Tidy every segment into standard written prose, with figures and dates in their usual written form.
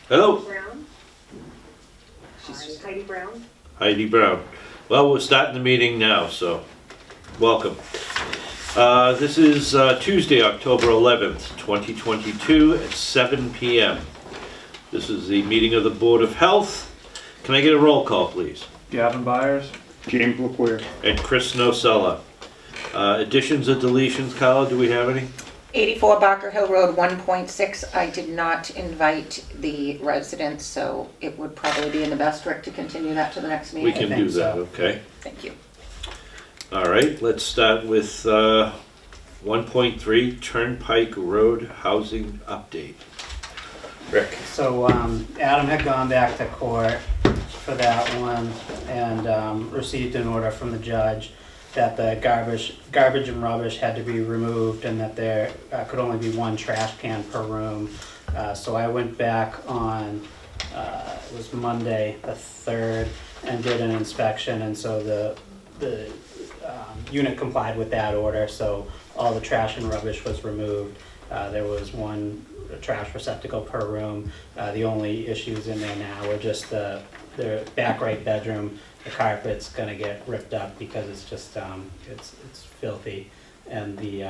Hello. Brown. Heidi Brown. Heidi Brown. Well, we're starting the meeting now, so welcome. This is Tuesday, October 11th, 2022 at 7 p.m. This is the meeting of the Board of Health. Can I get a roll call, please? Gavin Byers. James LaQueer. And Chris Nosella. Additions or deletions, Kyle, do we have any? 84 Barker Hill Road, 1.6. I did not invite the residents, so it would probably be in the best Rick to continue that to the next meeting. We can do that, so. okay. Thank you. All right, let's start with 1.3 Turnpike Road Housing Update. Rick. So Adam had gone back to court for that one and received an order from the judge that the garbage and rubbish had to be removed and that there could only be one trash can per room. So I went back on, it was Monday the 3rd, and did an inspection, and so the unit complied with that order, so all the trash and rubbish was removed. There was one trash receptacle per room. The only issues in there now are just the back right bedroom. The carpet's gonna get ripped up because it's just it's filthy, and the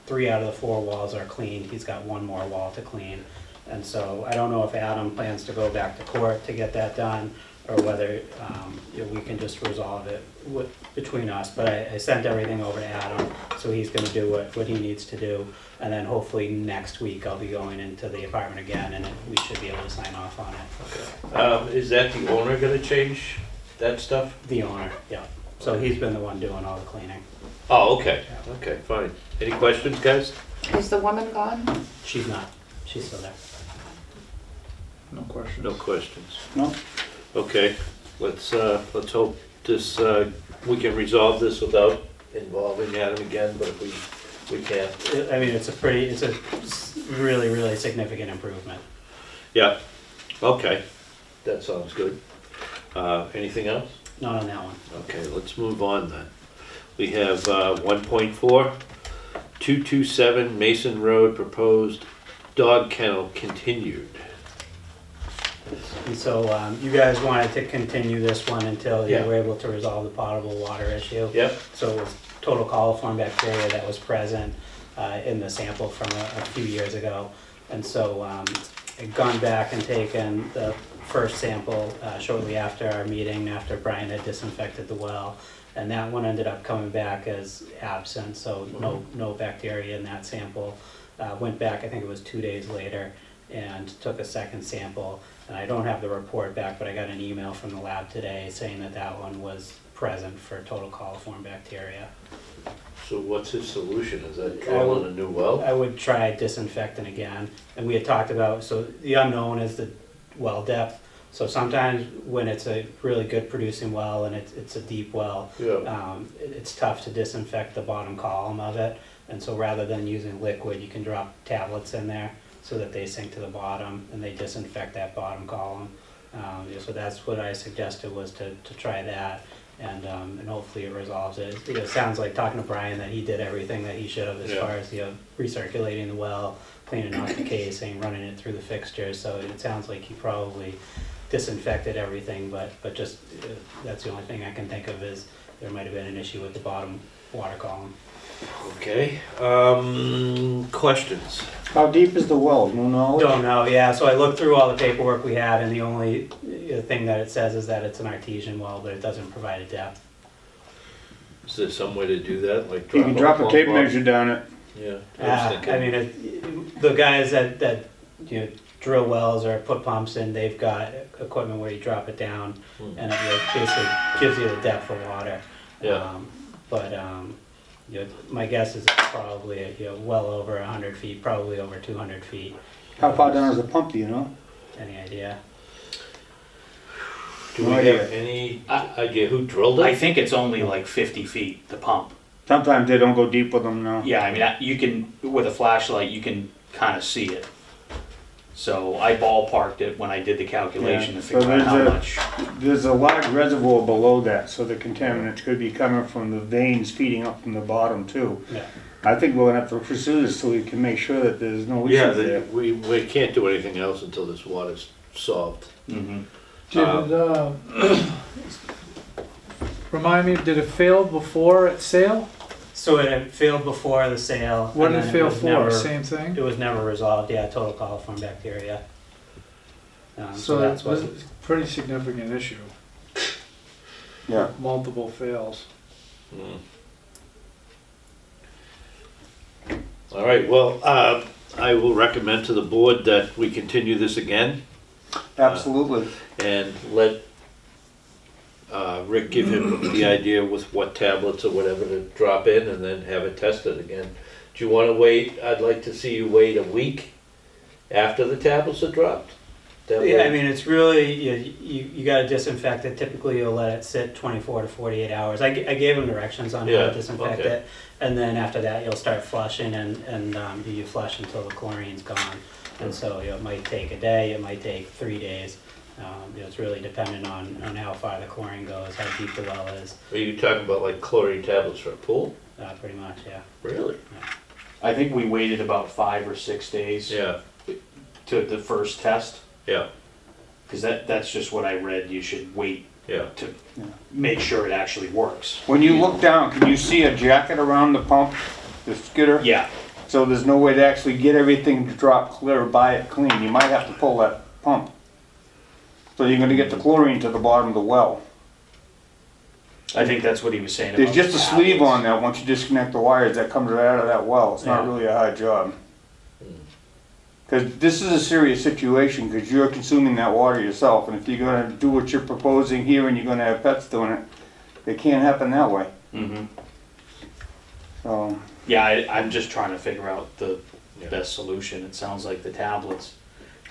3 out of the 4 walls are cleaned. He's got one more wall to clean, and so I don't know if Adam plans to go back to court to get that done, or whether we can just resolve it between us. But I sent everything over to Adam, so he's gonna do what he needs to do, and then hopefully next week I'll be going into the apartment again, and we should be able to sign off on it. Is that the owner gonna change that stuff? The owner, yeah. So he's been the one doing all the cleaning. Oh, okay, okay, fine. Any questions, guys? Is the woman gone? She's not. She's still there. No question. No questions. No? Okay, let's hope this, we can resolve this without involving Adam again, but if we can't. I mean, it's a really, really significant improvement. Yeah, okay, that sounds good. Anything else? Not on that one. Okay, let's move on then. We have 1.4, 227 Mason Road, proposed dog kennel continued. And so you guys wanted to continue this one until you Yeah. were able to resolve the potable water issue. Yep. So it was total coliform bacteria that was present in the sample from a few years ago. And so I'd gone back and taken the first sample shortly after our meeting, after Brian had disinfected the well. And that one ended up coming back as absent, so no bacteria in that sample. Went back, I think it was 2 days later, and took a second sample. And I don't have the report back, but I got an email from the lab today saying that that one was present for total coliform bacteria. So what's his solution? Is that drilling a new well? I would try disinfecting again. And we had talked about, so the unknown is the well depth. So sometimes when it's a really good producing well and it's a deep well, Yeah. it's tough to disinfect the bottom column of it. And so rather than using liquid, you can drop tablets in there so that they sink to the bottom and they disinfect that bottom column. So that's what I suggested, was to try that, and hopefully it resolves it. It sounds like, talking to Brian, that he did everything that he should have as far as recirculating the well, cleaning off the casing, running it through the fixtures. So it sounds like he probably disinfected everything, but just that's the only thing I can think of, is there might have been an issue with the bottom water column. Okay, questions? How deep is the well? No knowledge? Don't know, yeah, so I looked through all the paperwork we had, and the only thing that it says is that it's an artesian well, but it doesn't provide a depth. Is there some way to do that, like You can drop a pump tape up? measure down it. Yeah, I was thinking. I mean, the guys that drill wells or put pumps in, they've got equipment where you drop it down, and it basically gives you the depth of water. Yeah. My guess is it's probably well over 100 feet, probably over 200 feet. How far down is the pump, do you know? Any idea? Do we have any idea who drilled I it? think it's only like 50 feet, the pump. Sometimes they don't go deep with them now. Yeah, I mean, you can, with a flashlight, you can kind of see it. So I ballparked it when I did the calculation to So figure out how there's much. There's a large reservoir below that, so the contaminants could be coming from the veins feeding up from the bottom too. Yeah. I think we'll have to pursue this so we can make sure that there's no Yeah, issues there. we can't do anything else until this water's solved. Mhm. Remind me, did it fail before its sale? So it had failed before the sale. What and did it then fail was for? never- Same thing? It was never resolved, yeah, total coliform bacteria. So So that's that's what, a pretty significant issue. Yeah. Multiple fails. Mm. All right, well, I will recommend to the board that we continue this again Absolutely. and let Rick give him the idea with what tablets or whatever to drop in and then have it tested again. Do you wanna wait? I'd like to see you wait a week after the tablets are dropped. That yeah, I way- mean, it's really, you gotta disinfect it, typically you'll let it sit 24 to 48 hours. I gave him directions on how Yeah, to disinfect okay. it, and then after that, you'll start flushing, and you flush until the chlorine's gone. And so, it might take a day, it might take 3 days. It's really dependent on how far the chlorine goes, how deep the well is, Are you talking about like chlorine tablets for a pool? pretty much, yeah. Really? I think we waited about 5 or 6 days Yeah, to the first test, yeah, because that's just what I read. You should wait yeah. to make sure it actually works. When you look down, can you see a jacket around the pump, the skidder? Yeah, So there's no way to actually get everything to drop clear, buy it clean. You might have to pull that pump. So you're gonna get the chlorine to the bottom of the well. I think that's what he was saying. There's about just a the sleeve tablets. on there, once you disconnect the wires, that comes right out of that well. It's not Yeah. really a hard job. Cause this is a serious situation, cause you're consuming that water yourself, and if you're gonna do what you're proposing here and you're gonna have pets doing it, it can't happen that way. Mhm. So, Yeah, I'm just trying to figure out the Yeah. best solution. It sounds like the tablets.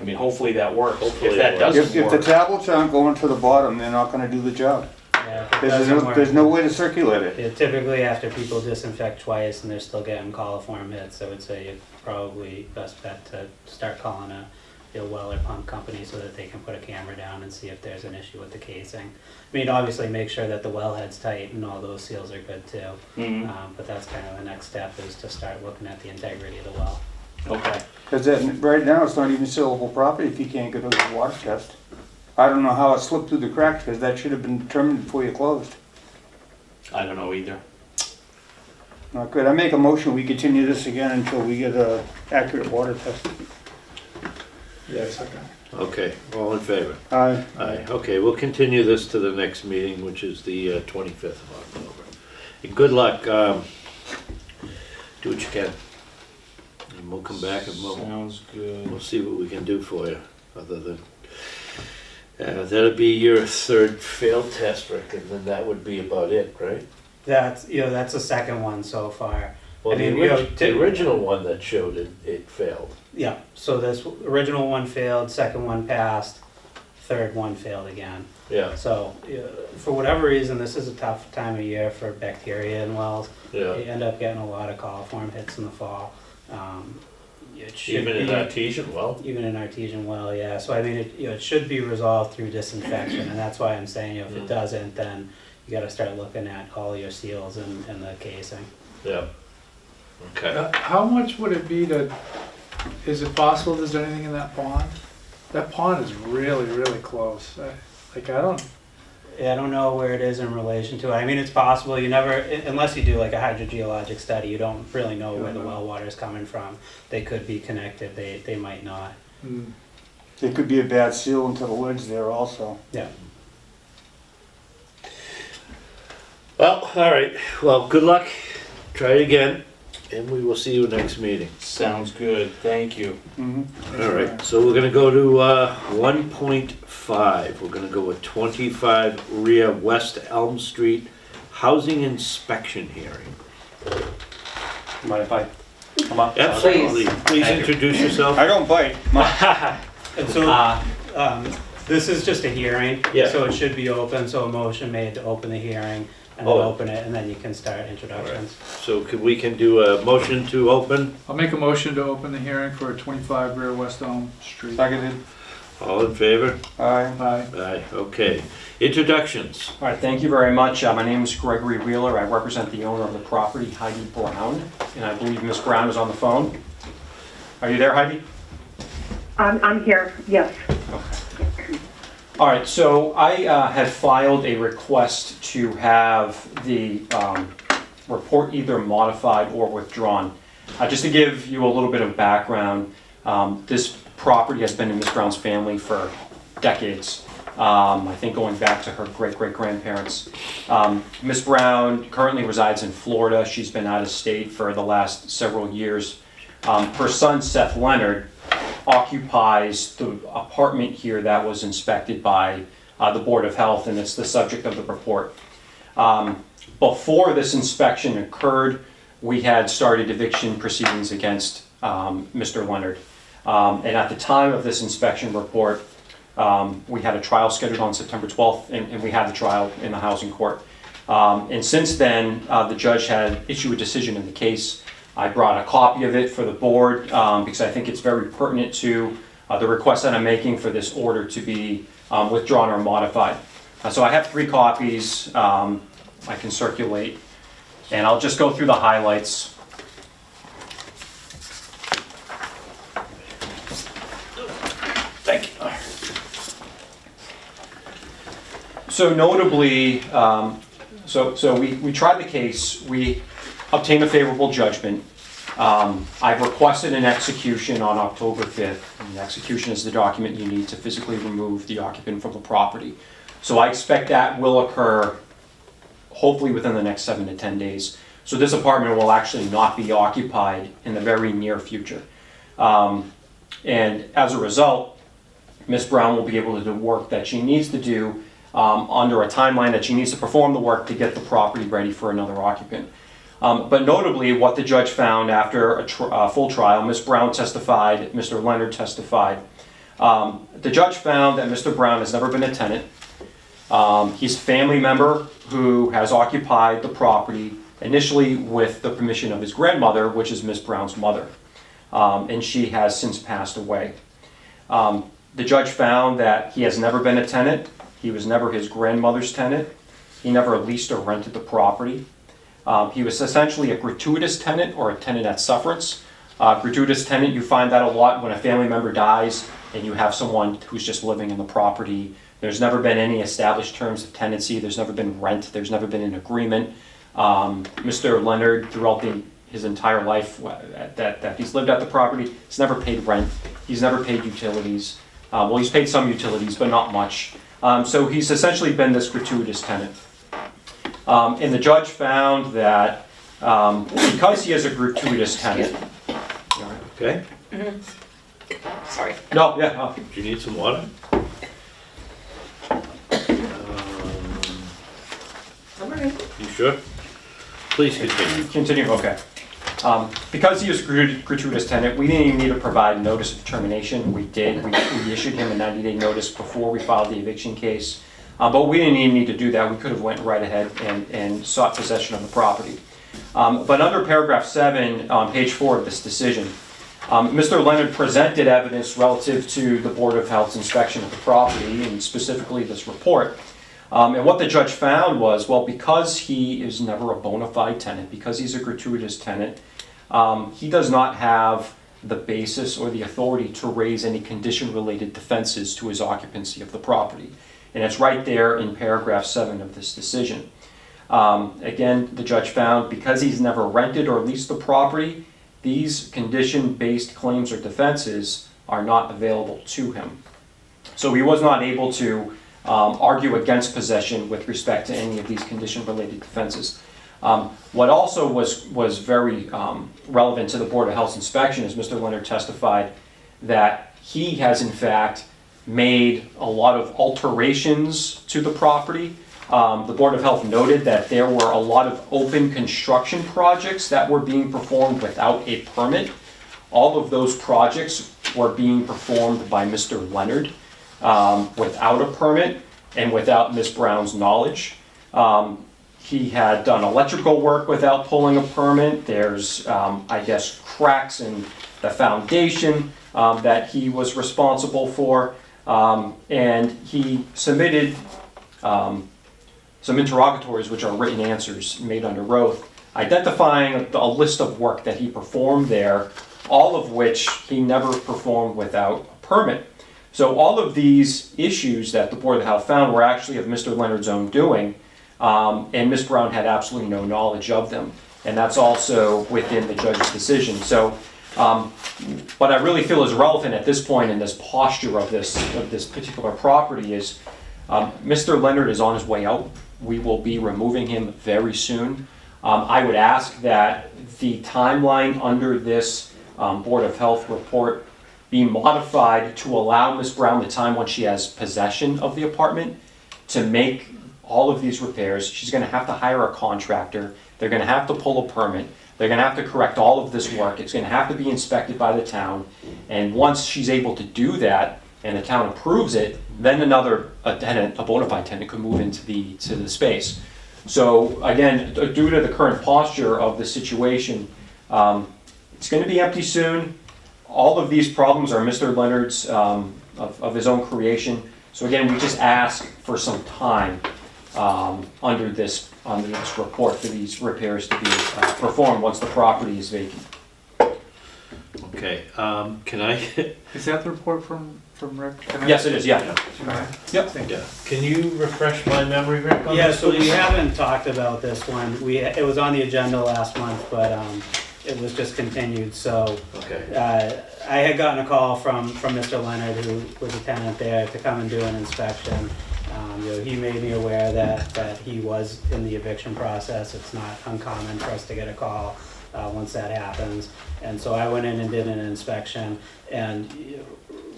I mean, hopefully that works. Hopefully If that it works. doesn't if the work, tablets aren't going to the bottom, they're not gonna do the job. Yeah, if it There's doesn't no, work- there's no way to circulate it. Yeah, typically after people disinfect twice and they're still getting coliform hits, I would say it's probably best bet to start calling a well or pump company so that they can put a camera down and see if there's an issue with the casing. I mean, obviously make sure that the wellhead's tight and all those seals are good too. Mhm. But that's kind of the next step, is to start looking at the integrity of the well. Okay. Cause that, right now, it's not even saleable property if you can't get a water test. I don't know how it slipped through the cracks, cause that should have been determined before you closed. I don't know either. Not good. I make a motion, we continue this again until we get a accurate water test. Yes, okay. Okay, all in favor? Aye. Aye, okay, we'll continue this to the next meeting, which is the 25th of October. And good luck, do what you can. And we'll come back and Sounds good. we'll see what we can do for you, other than, that'll be your third failed test, Rick, and then that would be about it, right? That's the second one so far. Well, I mean, the original one that showed it failed. Yeah, so this original one failed, second one passed, third one failed again. Yeah, So, for whatever reason, this is a tough time of year for bacteria in wells. You yeah. end up getting a lot of coliform hits in the fall. It should Even in be- artesian well? Even in artesian well, yeah. So I mean, it should be resolved through disinfection, and that's why I'm saying, if it doesn't, then you gotta start looking at all your seals and the casing. Yeah. Okay. How much would it be to, is it possible there's anything in that pond? That pond is really, really close. I don't, Yeah, I don't know where it is in relation to it. I mean, it's possible, you never, unless you do like a hydrogeologic study, you don't really know where the well water is coming from. They could be connected, they might not. There could be a bad seal into the lids there also. Yeah. Well, all right, well, good luck, try it again, and we will see you next meeting. Sounds good. Thank you. All right, so we're gonna go to 1.5. We're gonna go with 25 Rear West Elm Street Housing Inspection Hearing. Mind if I come up? Absolutely, please Thank you. introduce yourself. I don't bite. And so, this is just a hearing. Yeah. So it should be open, so a motion made to open the hearing. and then Oh. open it, and then you can start introductions. So we can do a motion to open? I'll make a motion to open the hearing for 25 Rear West Elm Street. Seconded. All in favor? Aye. Aye. Aye, okay. Introductions. All right, thank you very much. My name is Gregory Wheeler. I represent the owner of the property, Heidi Brown, and I believe Ms. Brown is on the phone. Are you there, Heidi? I'm here, yes. All right, so I had filed a request to have the report either modified or withdrawn. Just to give you a little bit of background, this property has been in Ms. Brown's family for decades. I think going back to her great-great-grandparents. Ms. Brown currently resides in Florida. She's been out of state for the last several years. Her son, Seth Leonard, occupies the apartment here that was inspected by the Board of Health, and it's the subject of the report. Before this inspection occurred, we had started eviction proceedings against Mr. Leonard. And at the time of this inspection report, we had a trial scheduled on September 12th, and we had the trial in the housing court. And since then, the judge had issued a decision in the case. I brought a copy of it for the board because I think it's very pertinent to the request that I'm making for this order to be withdrawn or modified. So I have 3 copies I can circulate, and I'll just go through the highlights. Thank you. So notably, we tried the case, we obtained a favorable judgment. I've requested an execution on October 5th. And the execution is the document you need to physically remove the occupant from the property. So I expect that will occur hopefully within the next 7 to 10 days. So this apartment will actually not be occupied in the very near future. And as a result, Ms. Brown will be able to do work that she needs to do under a timeline that she needs to perform the work to get the property ready for another occupant. But notably, what the judge found after a full trial, Ms. Brown testified, Mr. Leonard testified. The judge found that Mr. Brown has never been a tenant. He's a family member who has occupied the property initially with the permission of his grandmother, which is Ms. Brown's mother. And she has since passed away. The judge found that he has never been a tenant. He was never his grandmother's tenant. He never leased or rented the property. He was essentially a gratuitous tenant or a tenant at sufferance. Gratuitous tenant, you find that a lot when a family member dies and you have someone who's just living in the property. There's never been any established terms of tenancy. There's never been rent. There's never been an agreement. Mr. Leonard, throughout his entire life that he's lived at the property, he's never paid rent. He's never paid utilities. Well, he's paid some utilities, but not much. So he's essentially been this gratuitous tenant. And the judge found that because he is a gratuitous tenant. Okay, Sorry. No, yeah. do you need some water? I'm all right. You sure? Please continue. Continue, okay. Because he is a gratuitous tenant, we didn't even need to provide notice of termination. We did. We issued him a 90-day notice before we filed the eviction case. But we didn't even need to do that. We could have went right ahead and sought possession of the property. But under paragraph 7 on page 4 of this decision, Mr. Leonard presented evidence relative to the Board of Health's inspection of the property, and specifically this report. And what the judge found was, well, because he is never a bona fide tenant, because he's a gratuitous tenant, he does not have the basis or the authority to raise any condition-related defenses to his occupancy of the property. And it's right there in paragraph 7 of this decision. Again, the judge found because he's never rented or leased the property, these condition-based claims or defenses are not available to him. So he was not able to argue against possession with respect to any of these condition-related defenses. What also was very relevant to the Board of Health's inspection is Mr. Leonard testified that he has in fact made a lot of alterations to the property. The Board of Health noted that there were a lot of open construction projects that were being performed without a permit. All of those projects were being performed by Mr. Leonard without a permit and without Ms. Brown's knowledge. he had done electrical work without pulling a permit. There's, I guess, cracks in the foundation that he was responsible for. And he submitted some interrogatories, which are written answers made under oath, identifying a list of work that he performed there, all of which he never performed without a permit. So all of these issues that the Board of Health found were actually of Mr. Leonard's own doing, and Ms. Brown had absolutely no knowledge of them. And that's also within the judge's decision. So what I really feel is relevant at this point in this posture of this particular property is Mr. Leonard is on his way out. We will be removing him very soon. I would ask that the timeline under this Board of Health report be modified to allow Ms. Brown the time when she has possession of the apartment to make all of these repairs. She's going to have to hire a contractor. They're going to have to pull a permit. They're going to have to correct all of this work. It's going to have to be inspected by the town. And once she's able to do that and the town approves it, then a tenant, a bona fide tenant, could move into the space. So again, due to the current posture of the situation, it's going to be empty soon. All of these problems are Mr. Leonard's of his own creation. So again, we just ask for some time under this report for these repairs to be performed once the property is vacant. Okay, can I, Is that the report from Rick? Can I- Yes, it is, yeah. Okay. Yep. Thank you. yeah, can you refresh my memory, Rick, on Yeah, this, so we please? haven't talked about this one. It was on the agenda last month, but it was just continued, so. Okay, I had gotten a call from Mr. Leonard, who was a tenant there, to come and do an inspection. He made me aware that he was in the eviction process. It's not uncommon for us to get a call once that happens. And so I went in and did an inspection, and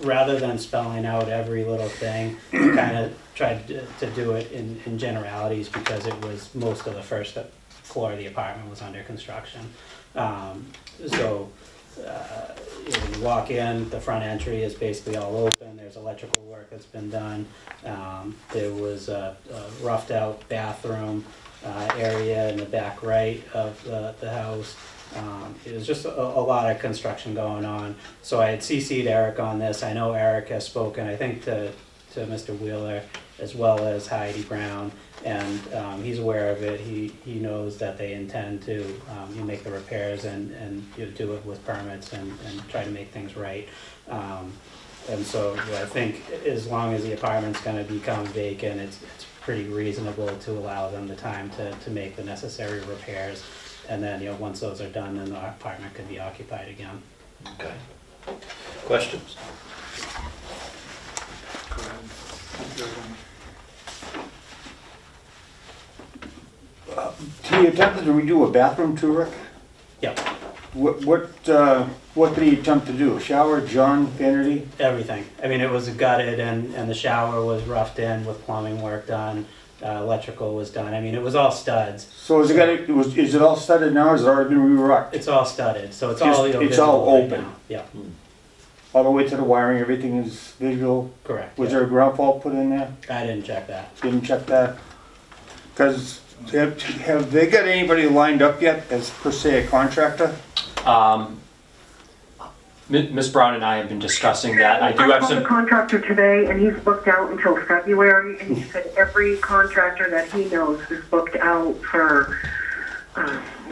rather than spelling out every little thing, I kind of tried to do it in generalities, because it was most of the first floor of the apartment was under construction. You walk in, the front entry is basically all open. There's electrical work that's been done. There was a roughed out bathroom area in the back right of the house. It was just a lot of construction going on. So I had CC'd Eric on this. I know Eric has spoken, I think, to Mr. Wheeler as well as Heidi Brown, and he's aware of it. He knows that they intend to make the repairs and do it with permits and try to make things right. And so I think as long as the apartment's going to become vacant, it's pretty reasonable to allow them the time to make the necessary repairs. And then, once those are done, then the apartment could be occupied again. okay. Questions? Go ahead. He attempted to redo a bathroom too, Rick? Yep, What did he attempt to do? Shower, John, vanity? everything. I mean, it was gutted, and the shower was roughed in with plumbing work done. Electrical was done. I mean, it was all studs. So is it all studded now, or has it already been re-rocked? It's all studded, so it's Just- all, it's all visible right open. now. Yeah, All the way to the wiring, everything is visual? correct. Was yeah. there a ground fault put in there? I didn't check that. Didn't check that? Because have they got anybody lined up yet as per se a contractor? Ms. Brown and I have been discussing that. I do I have called the some, contractor today, and he's booked out until February, and he said every contractor that he knows is booked out for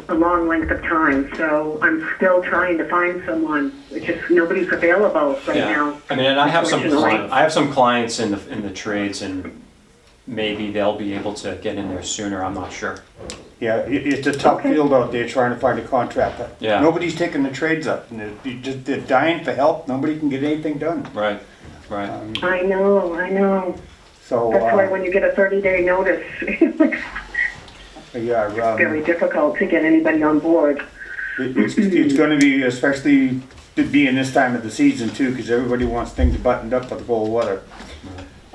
a long length of time. So I'm still trying to find someone. It's just nobody's available right yeah. now. I mean, and I have some Unfortunately. clients in the trades, and maybe they'll be able to get in there sooner. I'm not sure. Yeah, it's a tough Okay. field out there trying to find a contractor. Yeah. Nobody's taking the trades up, and they're dying for help, nobody can get anything done. Right. Right. I know. So, That's why when you get a 30-day notice, it's like yeah, very difficult to get anybody on board. it's gonna be, especially to be in this time of the season too, because everybody wants things buttoned up for the cold weather.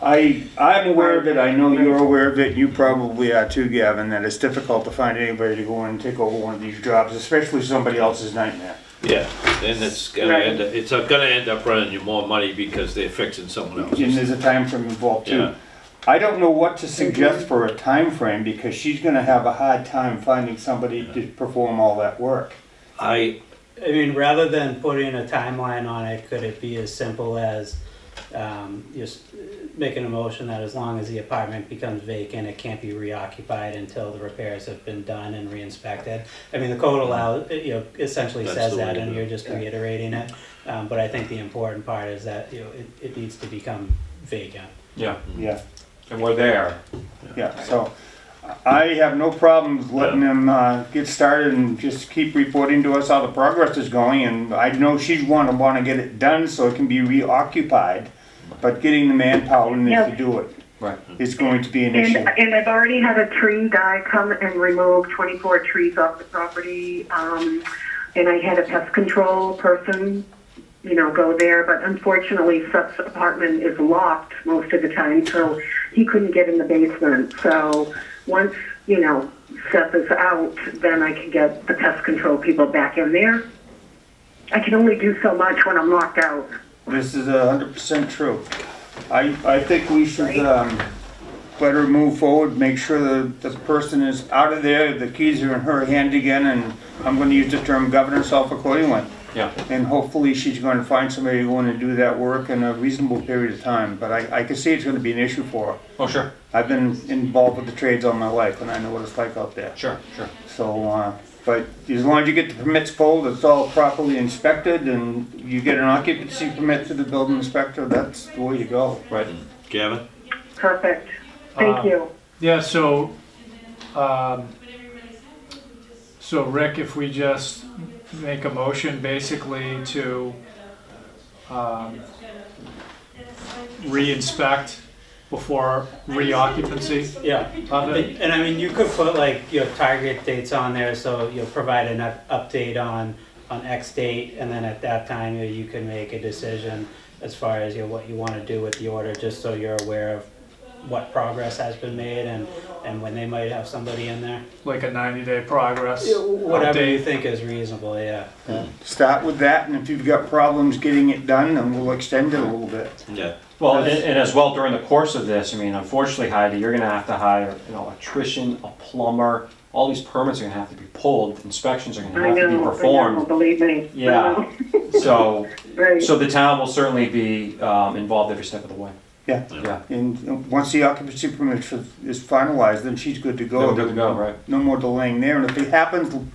I'm aware of it, I know you're aware of it, you probably are too, Gavin, that it's difficult to find anybody to go in and take over one of these jobs, especially somebody else's nightmare. Yeah, and it's gonna Right. end up running you more money because they're fixing someone And else's. there's a time frame involved too. Yeah. I don't know what to suggest for a time frame because she's gonna have a hard time finding somebody to perform all that work. I, mean, rather than putting a timeline on it, could it be as simple as just making a motion that as long as the apartment becomes vacant, it can't be reoccupied until the repairs have been done and re-inspected? I mean, the code allows, essentially That's says the way that, to and do you're it. just reiterating it. But I think the important part is that, it needs to become vacant. Yeah, Yeah, and we're there. yeah, so I have no problems letting them get started and just keep reporting to us how the progress is going. And I know she's wanna get it done so it can be reoccupied, but getting the manpower in there to do it Right. is going to be an issue. And I've already had a tree guy come and remove 24 trees off the property. And I had a pest control person, go there, but unfortunately Seth's apartment is locked most of the time, so he couldn't get in the basement. So once, Seth is out, then I can get the pest control people back in there. I can only do so much when I'm locked out. This is 100% true. I think we should let her move forward, make sure the person is out of there, the keys are in her hand again, and I'm gonna use the term govern herself accordingly. Yeah. And hopefully she's gonna find somebody going to do that work in a reasonable period of time. But I can see it's gonna be an issue for her. Oh, sure, I've been involved with the trades all my life, and I know what it's like out there. sure. So, but as long as you get the permits pulled, it's all properly inspected, and you get an occupancy permit to the building inspector, that's the way to go. Right. Gavin? Perfect. Thank you. Yeah, so Rick, if we just make a motion basically to re-inspect before reoccupancy Yeah. of it. And I mean, you could put like your target dates on there, so you'll provide an update on X date, and then at that time, you can make a decision as far as what you want to do with the order, just so you're aware of what progress has been made and when they might have somebody in there. Like a 90-day progress Whatever you update. think is reasonable, yeah. Start with that, and if you've got problems getting it done, then we'll extend it a little bit. Yeah. Well, and as well, during the course of this, I mean, unfortunately, Heidi, you're gonna have to hire an electrician, a plumber. All these permits are gonna have to be pulled, inspections are gonna I have to be know, performed. believe me. Yeah. So, Right. so the town will certainly be involved every step of the way. Yeah. Yeah. And once the occupancy permit is finalized, then she's good to go. Then we're good to go, right. No more delaying there, and if it happened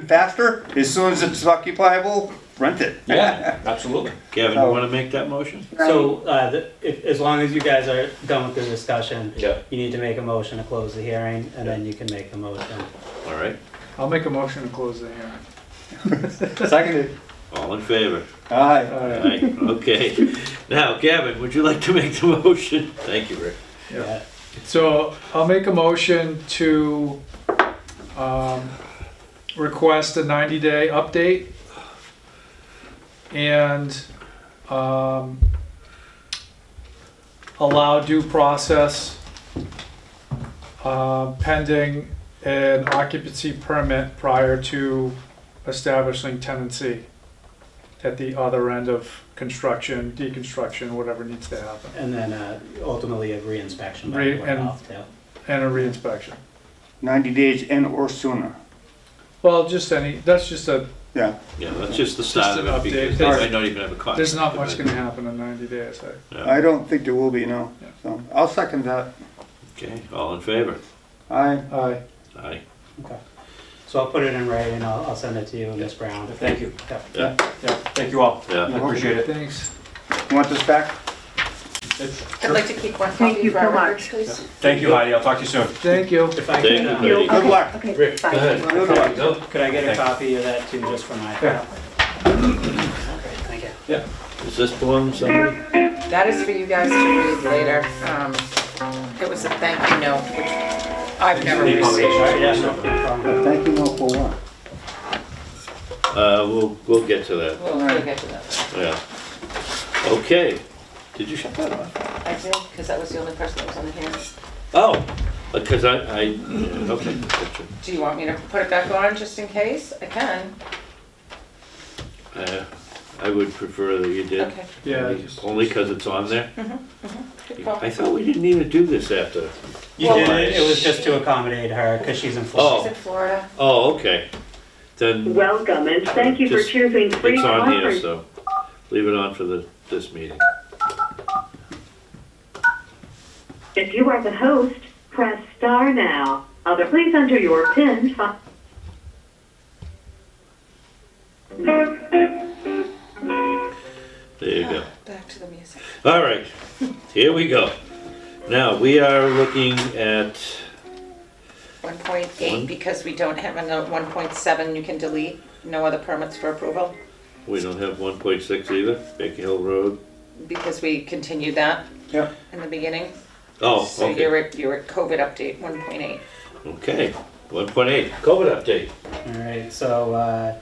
faster, as soon as it's occupiable, rent it. Yeah, absolutely. Gavin, you wanna make that motion? So, as long as you guys are done with the discussion, Yeah. you need to make a motion to close the hearing, and then you can make the motion. All right, I'll make a motion to close the hearing. Seconded. all in favor? Aye. Aye, okay. Now, Gavin, would you like to make the motion? Thank you, Rick. Yeah. So I'll make a motion to request a 90-day update and allow due process pending an occupancy permit prior to establishing tenancy at the other end of construction, deconstruction, whatever needs to happen, And then ultimately a re-inspection by Re- the Board of and- Health, too. and a reinspection. 90 days and or sooner. Well, that's just a, Yeah. Yeah, that's just the start of Just an it, because update. they might not even have a contract. there's not much gonna happen in 90 days. I don't think there will be, no. So I'll second that. Okay, all in favor? Aye. Aye. Aye. Okay. So I'll put it in writing, I'll send it to you, Ms. Brown. Thank you. Yeah. Yeah, Yeah, thank you all. Yeah. I appreciate it. Thanks. You want this back? I'd like to keep one Thank copy you for so our much. records, please. Thank you, Heidi. I'll talk to you soon. Thank you. If I Thank could, you, um, Brady. Good luck. Okay, Rick, bye. go ahead. Good luck. No, could I get a copy of that too, just for my file? Okay, thank you. Is this one somebody? That is for you guys to read later. It was a thank you note, which I've never All right, received. yeah, no problem. Thank you, no, for what? We'll get to that, We'll get to that. yeah. Okay, did you shut that off? I did, because that was the only person that was on the hearing. Oh, because okay, gotcha. Do you want me to put it back on just in case? I can. I would prefer that you did. Okay. Yeah. Only because it's on there. Good call. I thought we didn't need to do this after. You did it, it was just to accommodate her, because she's in Florida. She's in Florida. Oh, okay. Then Welcome, and thank you for Just- choosing free it's on here, conference. so leave it on for this meeting. If you are the host, press star now. Please enter your PIN. There you go. Back to the music. All right, here we go. Now, we are looking at, 1.8, because we don't have a note, 1.7 you can delete, no other permits for approval, we don't have 1.6 either, Baker Hill Road. because we continued that Yeah. in the beginning. Oh, So okay. you're at COVID update 1.8. Okay, 1.8, COVID update. Alright, so,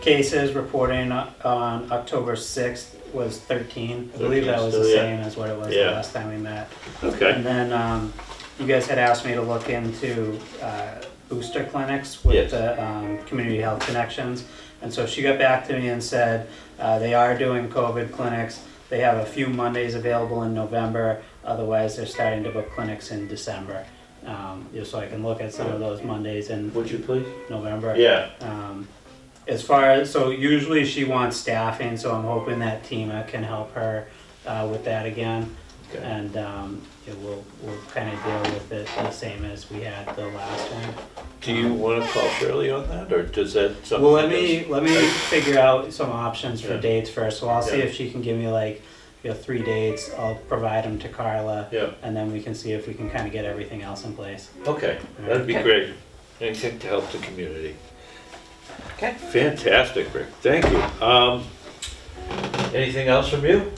cases reporting on October 6th was 13. I believe that was the 13 still, same as what it was the Yeah. last time we met. Okay, And then, you guys had asked me to look into, booster clinics with Yes. the, Community Health Connections. And so she got back to me and said, they are doing COVID clinics. They have a few Mondays available in November, otherwise they're starting to book clinics in December. Just so I can look at some of those Mondays in would you please? November. Yeah, As far as, so usually she wants staffing, so I'm hoping that Tima can help her with that again. okay. And we'll kind of deal with it the same as we had the last one. Do you want to call Shirley on that, or does that something? Well, that let me figure out some options for Yeah. dates first. So I'll see Yeah. if she can give me like, 3 dates. I'll provide them to Carla. Yeah, And then we can see if we can kind of get everything else in place. okay, that'd be Okay. great. Anything to help the community. Okay. Fantastic, Rick, thank you. Anything else from you?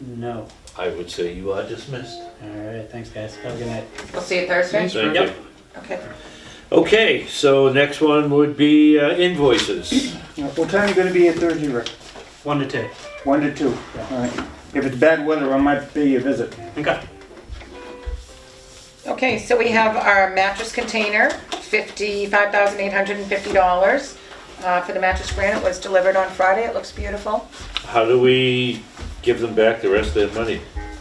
No. I would say you are dismissed. All right, thanks guys. Have a good night. We'll see you Thursday? Thank you. Yep. Okay. Okay, so next one would be invoices. What time are you gonna be here Thursday, Rick? 1 to 2. 1 to 2. All right. If it's bad weather, I might pay you a visit. Okay. Okay, so we have our mattress container, $55,850 for the mattress grant. It was delivered on Friday. It looks beautiful. How do we give them back the rest of their money?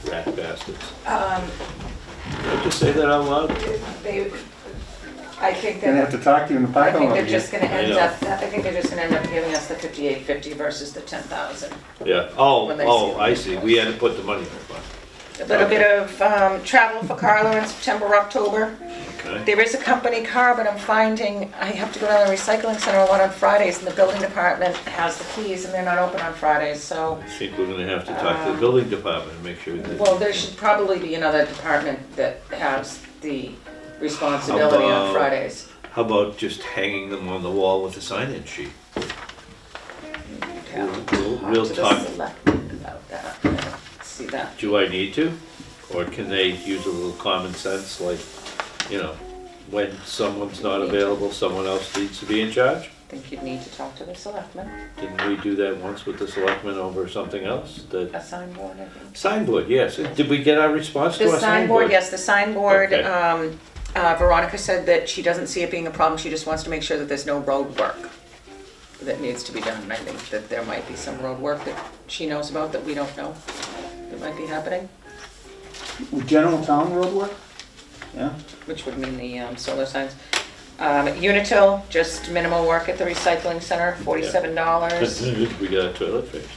Rat bastards. Did I just say that out loud? I think Gonna have that, to talk to you in the I parking think lot they're again. just gonna I end know. up, I think they're just gonna end up giving us the $58.50 versus the $10,000. Yeah, When they see I it. see, we had to put the money in the fund. A little bit of travel for Carla in September, October. Okay, There is a company car, but I'm finding I have to go down to the recycling center a lot on Fridays, and the building department has the keys, and they're not open on Fridays, so, I think we're gonna have to talk to the building department and make sure that. well, there should probably be another department that has the responsibility How on about- Fridays. How about just hanging them on the wall with a sign-in sheet? We'll To the talk, selectmen about that. I don't See that? do I need to? Or can they use a little common sense, like, when someone's not available, someone else needs to be in charge? I think you'd need to talk to the selectmen, Didn't we do that once with the selectmen over something else? The a signboard, I think. signboard, yes. Did we get our response to The our signboard, signboard? yes, the signboard, Okay. Veronica said that she doesn't see it being a problem, she just wants to make sure that there's no road work that needs to be done, and I think that there might be some road work that she knows about that we don't know that might be happening, With General Town Road work? Yeah. which would mean the solar signs. Unitil, just minimal work at the recycling center, $47. We got a toilet fixed.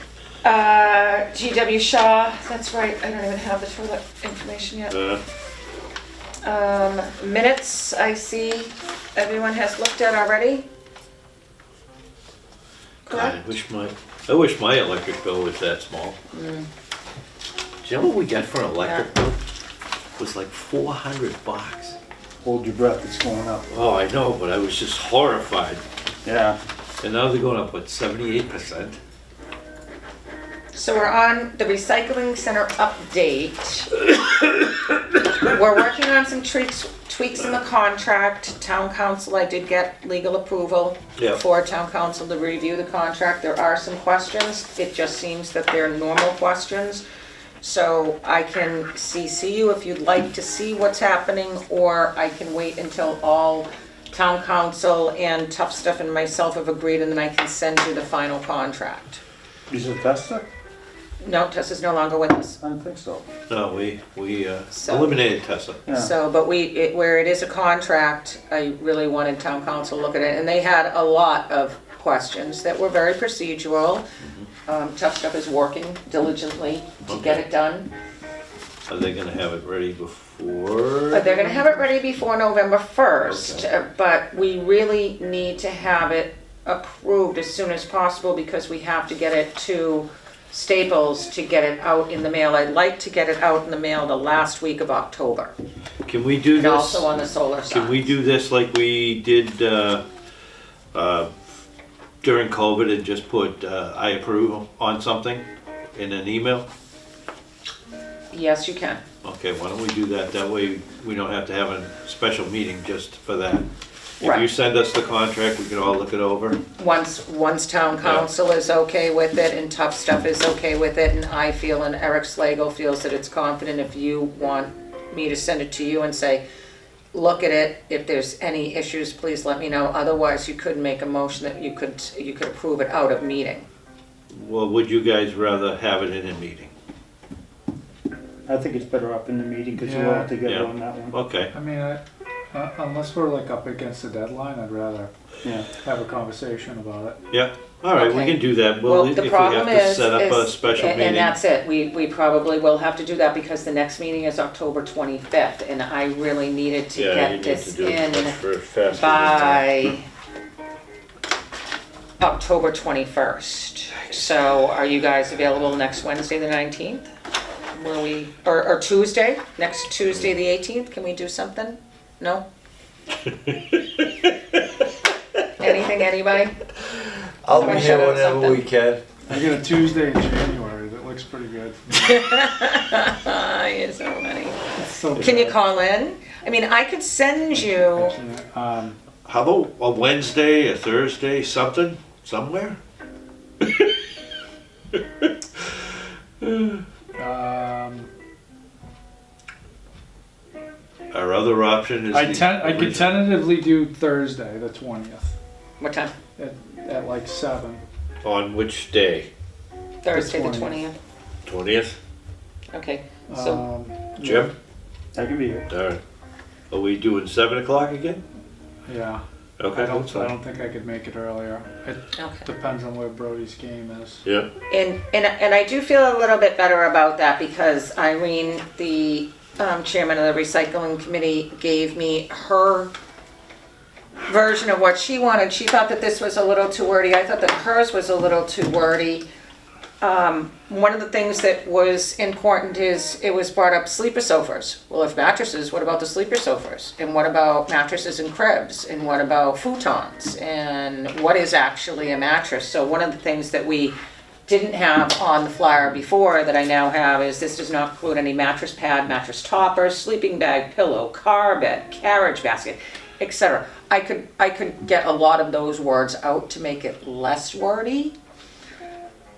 GW Shaw, that's right, I don't even have the toilet information yet. Minutes, I see everyone has looked at already. God, I Correct? wish my electric bill was that small. Do you know what we got for an electric bill? It was like $400. Hold your breath, it's going up. Oh, I know, but I was just horrified. Yeah. And now they're going up, what, 78%? So we're on the recycling center update. We're working on some tweaks in the contract. Town council, I did get legal approval Yeah. for town council to review the contract. There are some questions. It just seems that they're normal questions. So I can CC you if you'd like to see what's happening, or I can wait until all town council and Tough Stuff and myself have agreed, and then I can send you the final contract. Is it Testa? No, Tessa's no longer with us. I don't think so. No, we So- eliminated Tessa. Yeah. So, but where it is a contract, I really wanted town council to look at it, and they had a lot of questions that were very procedural. Tough Stuff is working diligently to get it done. Are they gonna have it ready before? But they're gonna have it ready before November 1st, but we really need to have it approved as soon as possible because we have to get it to Staples to get it out in the mail. I'd like to get it out in the mail the last week of October, Can we do and this? also on the solar side. Can we do this like we did during COVID and just put I approve on something in an email? Yes, you can. Okay, why don't we do that? That way we don't have to have a special meeting just for that. If you Right. send us the contract, we can all look it over. Once town council is okay with it and Tough Stuff is okay with it, and I feel and Eric Slagle feels that it's confident, if you want me to send it to you and say, look at it, if there's any issues, please let me know. Otherwise, you could make a motion that you could approve it out of meeting. Well, would you guys rather have it in a meeting? I think it's better up in the meeting because we're Yeah. all together Yeah. on that one. Okay, I mean, unless we're like up against the deadline, I'd rather Yeah. have a conversation about it. yeah, all right, we Okay. can do that. Well, If the we problem have to is, set up a special and meeting. that's it, we probably will have to do that because the next meeting is October 25th, and I really needed to Yeah, you get need to this do it in much faster than that. by October 21st. So are you guys available next Wednesday, the 19th? Where we, or Tuesday, next Tuesday, the 18th, can we do something? No? Anything, anybody? I'll be here whenever we can. I get a Tuesday in January, that looks pretty good. You're so funny. It's so Can you bad. call in? I mean, I could send I you, can't. How about a Wednesday, a Thursday, something, somewhere? Our other option is. I could tentatively do Thursday, the 20th, what time? at like 7. On which day? Thursday, the 20th. 20th? 20th? Okay, so, Jim? I can be here. All right. Are we doing 7 o'clock again? Yeah, Okay, I that's fine. don't think I could make it earlier. It okay. depends on where Brody's game is. Yeah, And I do feel a little bit better about that because Irene, the chairman of the recycling committee, gave me her version of what she wanted. She thought that this was a little too wordy. I thought that hers was a little too wordy. One of the things that was important is it was brought up sleeper sofas. Well, if mattresses, what about the sleeper sofas? And what about mattresses and cribs? And what about futons? And what is actually a mattress? So one of the things that we didn't have on the flyer before that I now have is this does not include any mattress pad, mattress topper, sleeping bag, pillow, car bed, carriage basket, etc. I could get a lot of those words out to make it less wordy.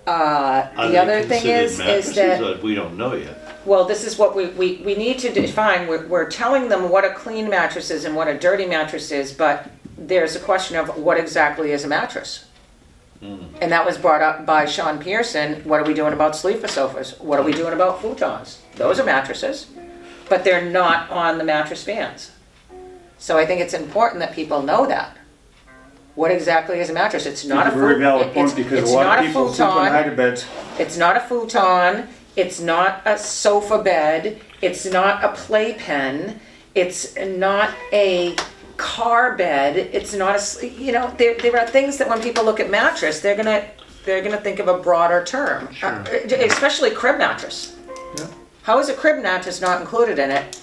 Are The they other thing considered is mattresses, that, or we don't know yet. well, this is what we need to define. We're telling them what a clean mattress is and what a dirty mattress is, but there's a question of what exactly is a mattress. And that was brought up by Sean Pearson. What are we doing about sleeper sofas? What are we doing about futons? Those are mattresses, but they're not on the mattress bands. So I think it's important that people know that. What exactly is a mattress? It's not a It's a very valid it's- point because it's a lot not of a people sleep on futon. hide beds. It's not a futon, it's not a sofa bed, it's not a playpen, it's not a car bed, it's not a, you know, there are things that when people look at mattress, they're gonna think of a broader term. Especially crib mattress. Yeah. How is a crib mattress not included in it?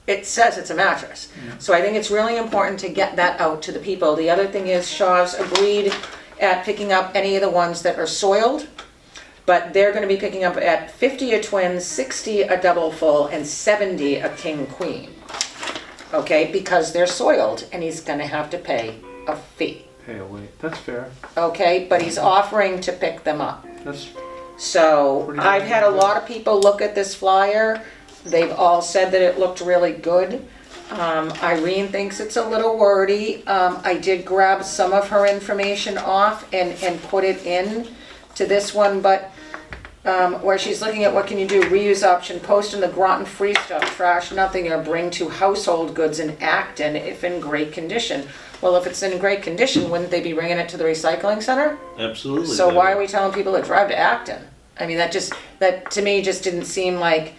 It says it's a mattress. So I think it's really important to get that out to the people. The other thing is Shaw's agreed at picking up any of the ones that are soiled, but they're gonna be picking up at 50 a twin, 60 a double full, and 70 a king queen. Okay, because they're soiled, and he's gonna have to pay a fee. Hey, wait, that's fair. Okay, but he's offering to pick them up. That's, So Pretty I've good. had a lot of people look at this flyer. They've all said that it looked really good. Irene thinks it's a little wordy. I did grab some of her information off and put it in to this one, but where she's looking at what can you do, reuse option, post in the Groton free stuff, trash nothing, or bring to household goods in Acton if in great condition. Well, if it's in great condition, wouldn't they be bringing it to the recycling center? Absolutely. So why are we telling people to drive to Acton? I mean, that to me just didn't seem like,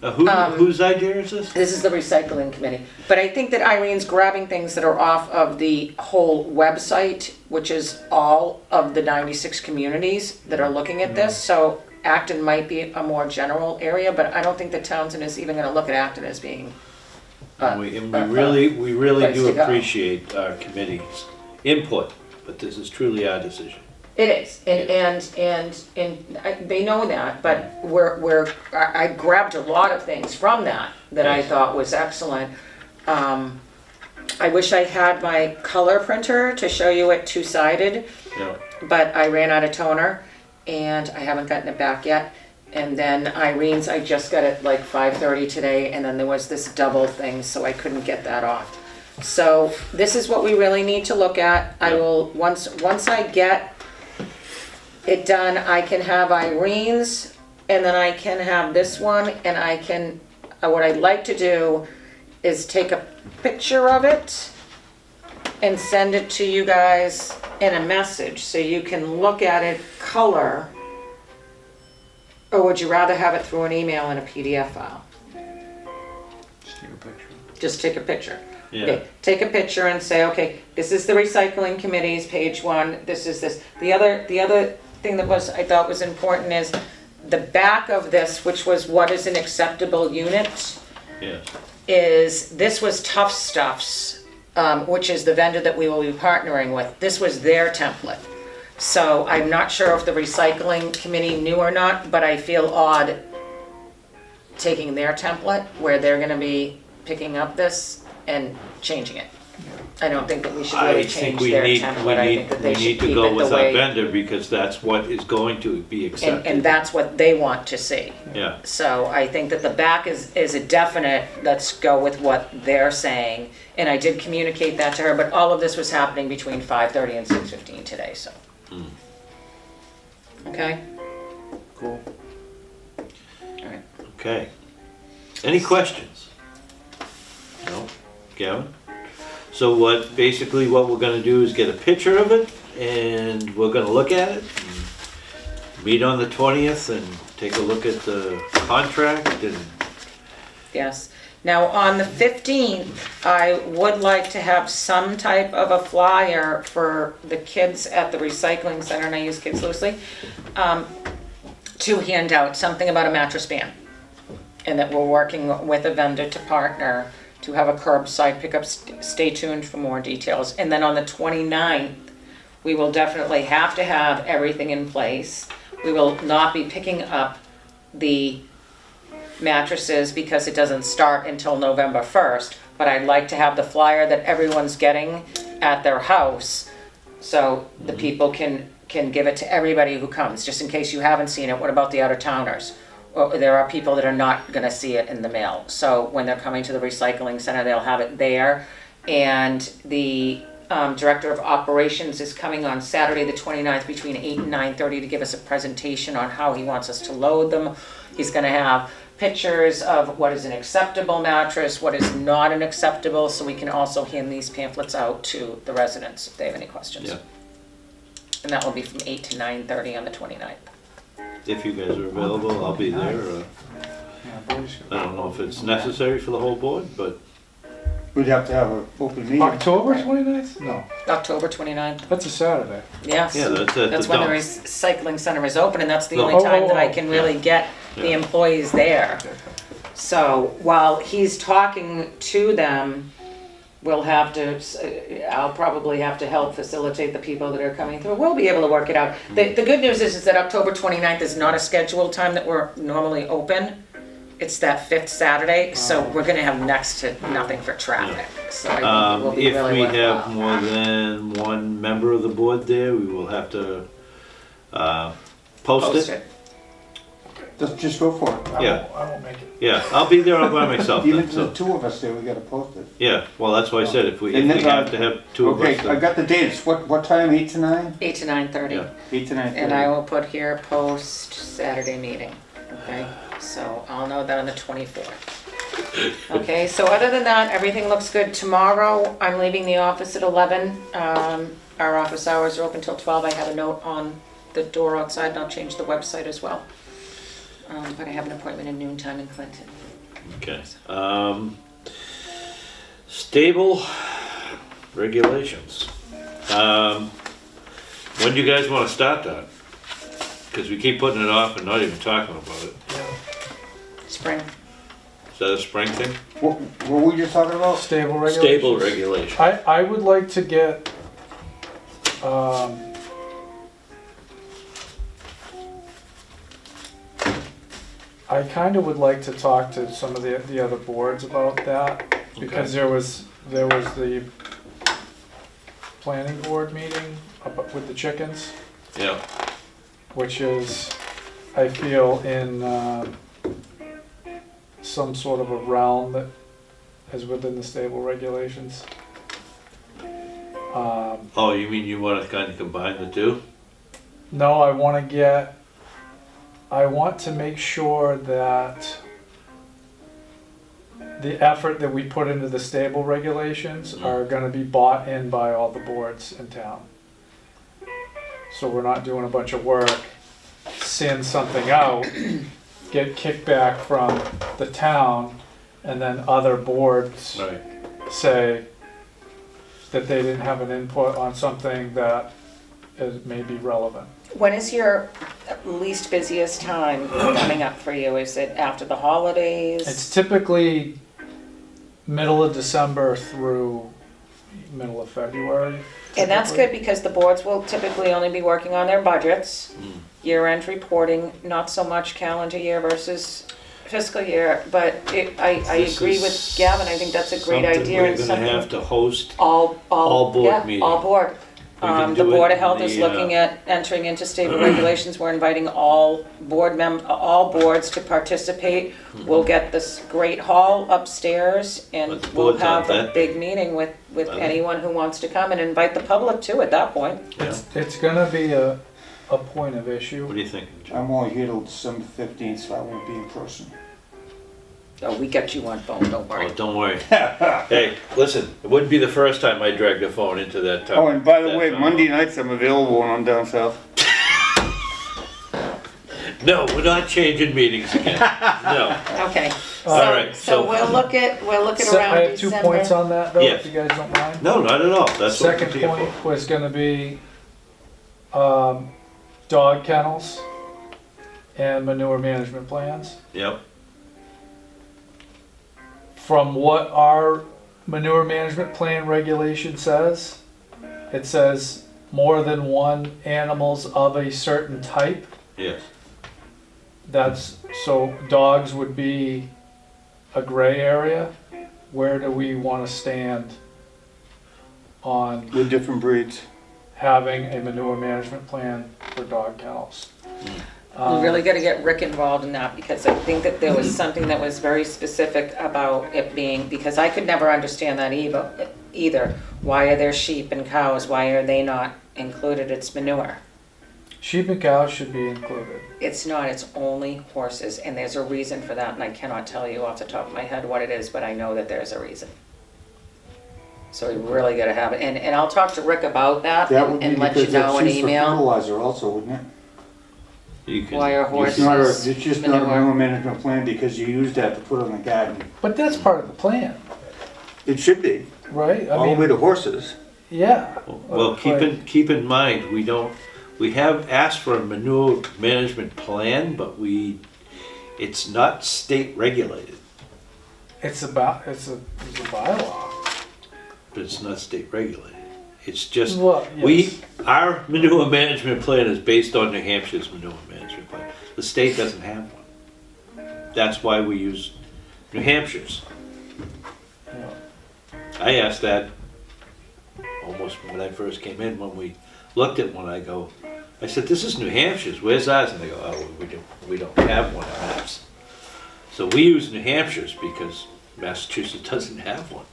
Whose idea is this? this is the recycling committee. But I think that Irene's grabbing things that are off of the whole website, which is all of the 96 communities that are looking at this. So Acton might be a more general area, but I don't think that Townsend is even gonna look at Acton as being. We really place do to go. appreciate our committee's input, but this is truly our decision. It is, and they know that, but I grabbed a lot of things from that I Yes. thought was excellent. I wish I had my color printer to show you it two-sided, Yeah. but I ran out of toner, and I haven't gotten it back yet. And then Irene's, I just got it like 5:30 today, and then there was this double thing, so I couldn't get that off. So this is what we really need to look at. I will, once I get it done, I can have Irene's, and then I can have this one, and I can, what I'd like to do is take a picture of it and send it to you guys in a message, so you can look at it color. Or would you rather have it through an email and a PDF file? Just take a picture. Just take a picture. Yeah. Okay, take a picture and say, okay, this is the recycling committee's page one, this is this. The other thing that I thought was important is the back of this, which was what is an acceptable unit, Yes. this was Tough Stuffs, which is the vendor that we will be partnering with. This was their template. So I'm not sure if the recycling committee knew or not, but I feel odd taking their template where they're gonna be picking up this and changing it. I don't think that we should I really think change we their need, template. I think that they we should need to keep go it with the our way, vendor because that's what is going to be and accepted. that's what they want to see. Yeah, So I think that the back is a definite, let's go with what they're saying. And I did communicate that to her, but all of this was happening between 5:30 and 6:15 today, so. Okay? Cool. Alright. okay. Any questions? No? Gavin? So basically what we're gonna do is get a picture of it and we're gonna look at it. And meet on the 20th and take a look at the contract and, Yes. Now, on the 15th, I would like to have some type of a flyer for the kids at the recycling center, and I use kids loosely, to hand out something about a mattress ban. And that we're working with a vendor to partner to have a curbside pickup. Stay tuned for more details. And then on the 29th, we will definitely have to have everything in place. We will not be picking up the mattresses because it doesn't start until November 1st, but I'd like to have the flyer that everyone's getting at their house so the people can give it to everybody who comes, just in case you haven't seen it. What about the out-of-towners? Or there are people that are not gonna see it in the mail. So when they're coming to the recycling center, they'll have it there. And the Director of Operations is coming on Saturday, the 29th, between 8 and 9:30 to give us a presentation on how he wants us to load them. He's gonna have pictures of what is an acceptable mattress, what is not an acceptable, so we can also hand these pamphlets out to the residents if they have any questions. yeah, And that will be from 8 to 9:30 on the 29th. if you guys are available, I'll be there. Yeah, boys. I don't know if it's necessary for the whole board, but We'd have to have an open meeting. October 29th? No, October 29th, that's a Saturday. yes. yeah, that's at the That's when the dump. recycling center is open, and that's the No. only time that I Oh. can really get the Yeah. employees there. Okay. So while he's talking to them, I'll probably have to help facilitate the people that are coming through. We'll be able to work it out. The good news is that October 29th is not a scheduled time that we're normally open. It's that 5th Saturday, so we're gonna have next to nothing for traffic. So I think it will be If really we have worthwhile. more than one member of the board there, we will have to post it. let's just go for it. Yeah. I won't make it. Yeah, I'll be there all by myself Even then, if there's so, two of us there, we gotta post it. yeah, well, that's why I said if we And then, have to have two of us. Okay, I then- got the dates. What time? 8 to 9? 8 to 9:30. Yeah. 8 to 9. And I will put here post Saturday meeting, okay? So I'll know that on the 24th. Okay, so other than that, everything looks good. Tomorrow, I'm leaving the office at 11. Our office hours are open till 12. I have a note on the door outside, and I'll change the website as well. But I have an appointment in noontime in Clinton. Okay. Stable regulations. When do you guys wanna start that? Cause we keep putting it off and not even talking about it. Spring. Is that a spring thing? What were we just talking about? Stable regulations. Stable regulation. I would like to get, I kind of would like to talk to some of the other boards about that, because there was the planning board meeting up with the chickens, Yeah, which is, I feel, in some sort of a realm that is within the stable regulations. oh, you mean you wanna kinda combine the two? No, I want to make sure that the effort that we put into the stable regulations are gonna be bought in by all the boards in town. So we're not doing a bunch of work, send something out, get kickback from the town, and then other boards Right. say that they didn't have an input on something that is maybe relevant. When is your least busiest time coming up for you? Is it after the holidays? It's typically middle of December through middle of February. And that's typically. good because the boards will typically only be working on their budgets, year-end reporting, not so much calendar year versus fiscal year, but I This agree is with Gavin, I think that's a great idea and Something we're gonna have something, to host. all board yeah, meeting. all board. We can The do it Board of in Health is the, looking at entering into stable regulations, we're inviting all all boards to participate. We'll get this great hall upstairs and But the we'll boards aren't have a that big meeting with Are they? anyone who wants to come and invite the public too at that point. Yeah. It's gonna be a point of issue. What do you think, Jim? I'm only here till December 15th, so I won't be in person. Oh, we got you on phone, don't worry. Oh, don't worry. Hey, listen, it wouldn't be the first time I dragged a phone into that town. Oh, and by the that way, town Monday hall. nights I'm available when I'm down south. No, we're not changing meetings again. No. Okay, All right, so so- we'll look at So around I have 2 December. points on that though, Yes. if you guys don't mind. No, not at all. That's what Second we're here point for. was gonna be, dog kennels and manure management plans. Yep, From what our manure management plan regulation says, it says more than one animals of a certain type. yes. That's, so dogs would be a gray area. Where do we wanna stand on With different breeds. having a manure management plan for dog kennels? We really gotta get Rick involved in that, because I think that there was something that was very specific about it being, because I could never understand that either. Why are there sheep and cows, why are they not included? It's manure. Sheep and cows should be included. It's not, it's only horses, and there's a reason for that, and I cannot tell you off the top of my head what it is, but I know that there's a reason. So we really gotta have it, and I'll talk to Rick about that That would be and let you because know that's in used for email. fertilizer also, wouldn't it? You can. Why are It's not a, horses it's just not a manure? manure management plan because you use that to put on the garden. But that's part of the plan, It should be, right? I all the way mean, to horses. yeah. Well, keep in mind, we have asked for a manure management plan, but it's not state regulated, It's a bylaw. but it's not state regulated. It's just, Well, yes. our manure management plan is based on New Hampshire's manure management plan. The state doesn't have one. That's why we use New Hampshire's. Yeah. I asked that almost when I first came in, when we looked at one, I go, I said, this is New Hampshire's, where's ours? And they go, oh, we don't have one of maps. So we use New Hampshire's because Massachusetts doesn't have one,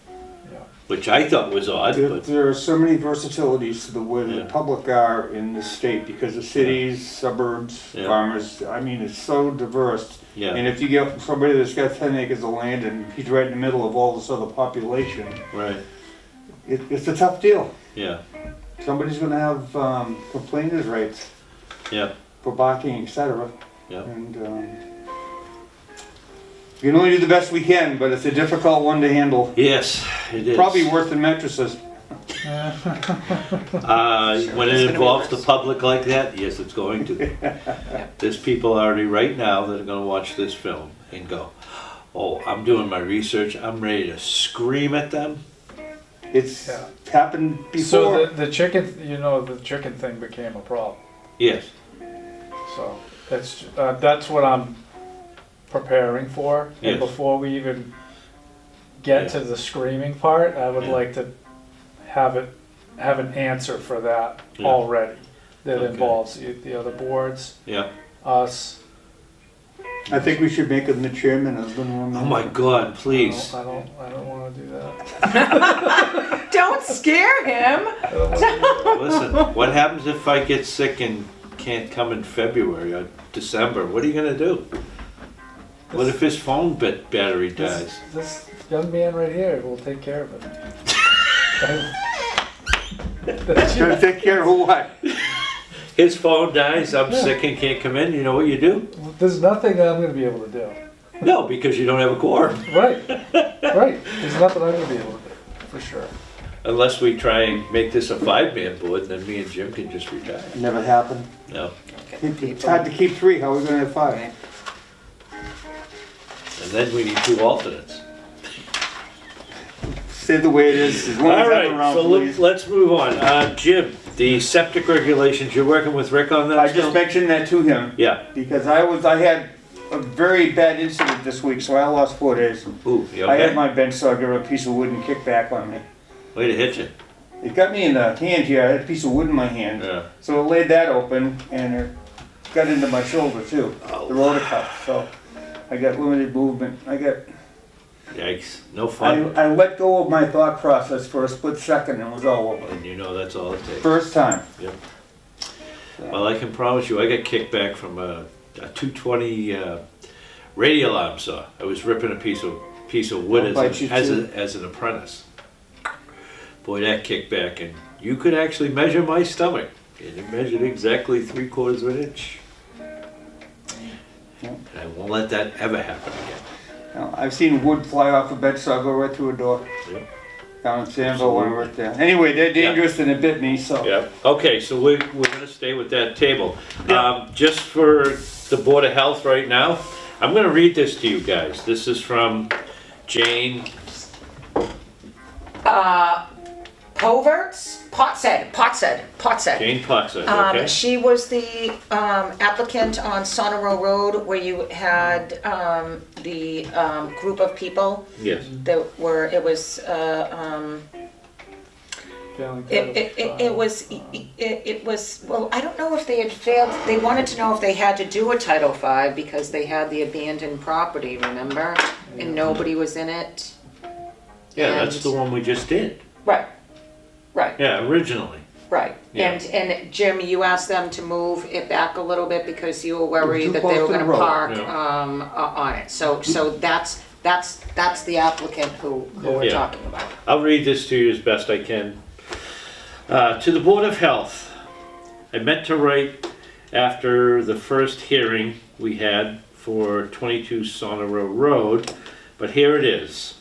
Yeah. which I thought was odd, but, There are so many versatilities to the way the Yeah. public are in the state because of cities, suburbs, Yeah. farmers. I mean, it's so diverse. yeah, And if you get somebody that's got 10 acres of land and he's right in the middle of all this other population, right, it's a tough deal. yeah, Somebody's gonna have complainers rights yeah, for barking, etc. yeah. And we can only do the best we can, but it's a difficult one to handle. Yes, it is. Probably worse than mattresses. When it involves the public like that, yes, it's going to. There's people already right now that are gonna watch this film and go, oh, I'm doing my research, I'm ready to scream at them. It's Yeah. happened before. So the chicken, the chicken thing became a problem. Yes, So that's what I'm preparing for. Yes. And before we even get Yeah. to the screaming part, I would Yeah. like to have an answer for that Yeah. already. That Okay. involves the other boards, yeah. us. I think we should make him the chairman of the one. Oh my God, please. I don't want to do that. Don't scare him. I don't wanna do that. Listen, what happens if I get sick and can't come in February or December? What are you gonna do? What if his phone battery dies? This young man right here will take care of it. Gonna take care of what? His phone dies, I'm sick and can't come in, you know what you do? There's nothing that I'm going to be able to do. No, because you don't have a quorum. Right, right. There's nothing I'm going to be able to do, for sure. Unless we try and make this a 5-man board, then me and Jim can just retire. Never happened. No, It's hard to keep 3. How are we gonna have 5? and then we need 2 alternates. Stay the way it is. As long as All I'm right, around, so please. let's move on. Jim, the septic regulations, you're working with Rick on that I still? just mentioned that to him Yeah, because I had a very bad incident this week, so I lost 4 days. ooh, you I had okay? my bench saw give a piece of wood and kick back on me. Way to hit you. It got me in the hand here. I had a piece of wood in my hand. Yeah. So it laid that open and it got into my shoulder too, Oh. the rotor cuff. So I got limited movement. Yikes, no fun. I let go of my thought process for a split second and it was all over. And you know that's all it takes. First time. Yep. Well, I can promise you, I got kicked back from a 220 radial arm saw. I was ripping a piece of wood I'll bite you as too. an apprentice. Boy, that kicked back, and you could actually measure my stomach. And it measured exactly 3/4 of an inch. Yep. And I won't let that ever happen again. Now, I've seen wood fly off a bench saw go right through a door. Yep. Down in Sanville when I worked there. Anyway, they're dangerous and it bit me, so. Yeah, okay, so we're gonna stay with that table. Yeah. Just for the Board of Health right now, I'm gonna read this to you guys. This is from Jane, Potsaid. Jane Pottside, okay? She was the applicant on Sonoro Road where you had the group of people Yes, that were, it was, Failing it was, well, I don't know if they had failed, they wanted to know if they had to do a Title V because they had the abandoned property, remember? And nobody was in it. yeah, that's the one we just did. Right, right. Yeah, originally. Right, Yeah. and Jim, you asked them to move it back a little bit because you were Too worried that they close were to the gonna road. park, Yeah. on it. So that's the applicant who we're Yeah. talking about. I'll read this to you as best I can. To the Board of Health, I meant to write after the first hearing we had for 22 Sonoro Road, but here it is.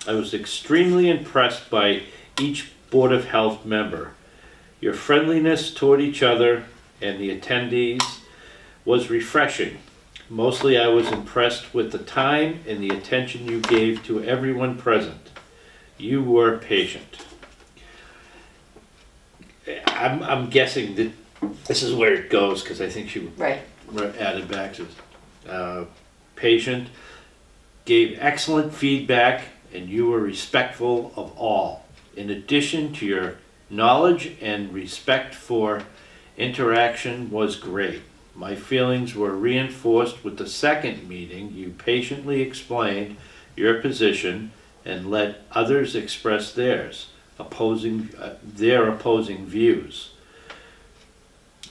I was extremely impressed by each Board of Health member. Your friendliness toward each other and the attendees was refreshing. Mostly I was impressed with the time and the attention you gave to everyone present. You were patient. I'm guessing that this is where it goes, because I think she Right, added back to patient, gave excellent feedback, and you were respectful of all. In addition to your knowledge and respect for Interaction was great. My feelings were reinforced with the second meeting. You patiently explained your position and let others express theirs, their opposing views.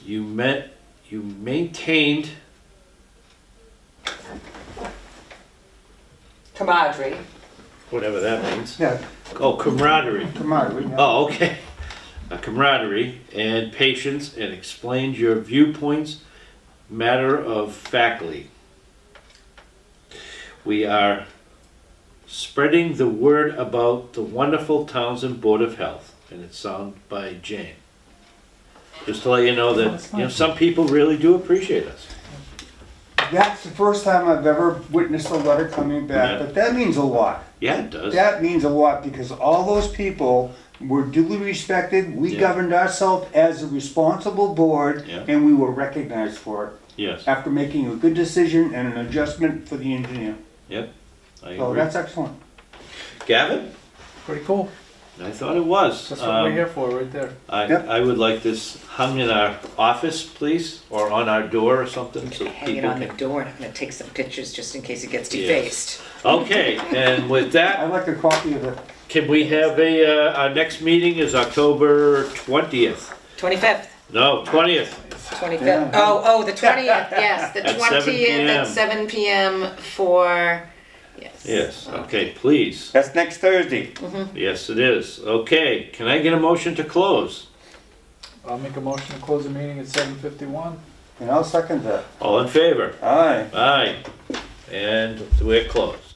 You maintained Camaraderie. whatever that means. Yeah, Oh, camaraderie. come on. Oh, okay. Camaraderie and patience, and explained your viewpoints matter of factly. We are spreading the word about the wonderful Townsend Board of Health, and it's signed by Jane. Just to let you know that, some people really do appreciate us. That's the first time I've ever witnessed a letter coming back, Yeah. but that means a lot. Yeah, it does. That means a lot because all those people were duly respected. We Yeah. governed ourselves as a responsible board Yeah. and we were recognized for it Yes, after making a good decision and an adjustment for the engineer. I So agree. that's excellent. Gavin? Pretty cool. I thought it was. That's what we're here for, right there. Yep. I would like this hung in our office, please, or on our door or something, so Hang it people on the can. door, and I'm gonna take some pictures just in case it gets Yes. defaced. Okay, and with that, I'd like a copy of it. can we have our next meeting is October 20th? 25th, No, 20th. 25th. Yeah. Oh, the 20th, yes, the At 7 20th at p.m. 7 p.m. for, yes. Yes, okay, please. That's next Thursday. Yes, it is. Okay, can I get a motion to close? I'll make a motion to close the meeting at 7:51. And I'll second that. All in favor? Aye. Aye. And we're closed.